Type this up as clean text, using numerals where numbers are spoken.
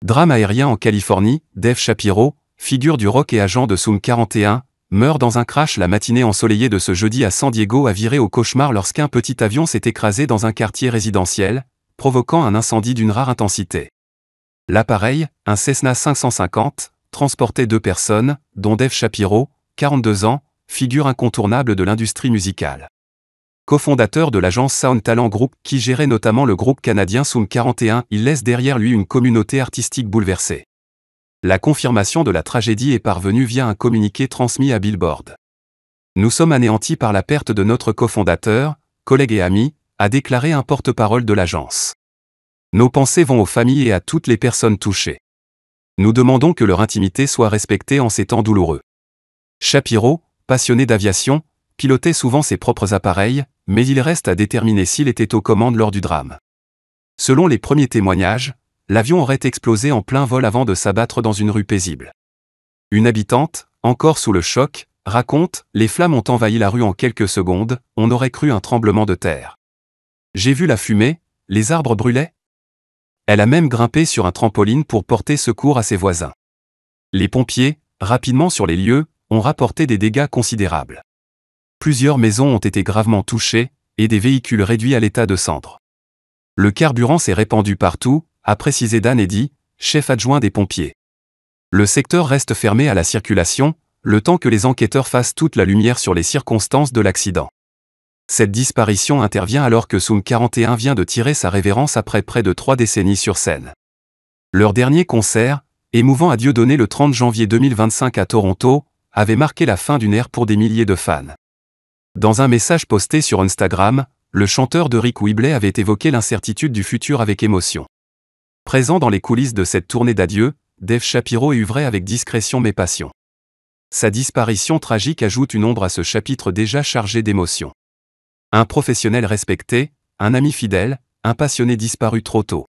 Drame aérien en Californie, Dave Shapiro, figure du rock et agent de Sum 41, meurt dans un crash. La matinée ensoleillée de ce jeudi à San Diego a viré au cauchemar lorsqu'un petit avion s'est écrasé dans un quartier résidentiel, provoquant un incendie d'une rare intensité. L'appareil, un Cessna 550, transportait 2 personnes, dont Dave Shapiro, 42 ans, figure incontournable de l'industrie musicale. Cofondateur de l'agence Sound Talent Group qui gérait notamment le groupe canadien Sum 41, il laisse derrière lui une communauté artistique bouleversée. La confirmation de la tragédie est parvenue via un communiqué transmis à Billboard. Nous sommes anéantis par la perte de notre cofondateur, collègue et ami, a déclaré un porte-parole de l'agence. Nos pensées vont aux familles et à toutes les personnes touchées. Nous demandons que leur intimité soit respectée en ces temps douloureux. Shapiro, passionné d'aviation, pilotait souvent ses propres appareils, mais il reste à déterminer s'il était aux commandes lors du drame. Selon les premiers témoignages, l'avion aurait explosé en plein vol avant de s'abattre dans une rue paisible. Une habitante, encore sous le choc, raconte « Les flammes ont envahi la rue en quelques secondes, on aurait cru un tremblement de terre. J'ai vu la fumée, les arbres brûlaient. » Elle a même grimpé sur un trampoline pour porter secours à ses voisins. Les pompiers, rapidement sur les lieux, ont rapporté des dégâts considérables. Plusieurs maisons ont été gravement touchées, et des véhicules réduits à l'état de cendres. Le carburant s'est répandu partout, a précisé Dan Eddy, chef adjoint des pompiers. Le secteur reste fermé à la circulation, le temps que les enquêteurs fassent toute la lumière sur les circonstances de l'accident. Cette disparition intervient alors que Sum 41 vient de tirer sa révérence après près de 3 décennies sur scène. Leur dernier concert, émouvant adieu donné le 30 janvier 2025 à Toronto, avait marqué la fin d'une ère pour des milliers de fans. Dans un message posté sur Instagram, le chanteur de Rick Whibley avait évoqué l'incertitude du futur avec émotion. Présent dans les coulisses de cette tournée d'adieu, Dave Shapiro œuvrait avec discrétion mais passion. Sa disparition tragique ajoute une ombre à ce chapitre déjà chargé d'émotions. Un professionnel respecté, un ami fidèle, un passionné disparu trop tôt.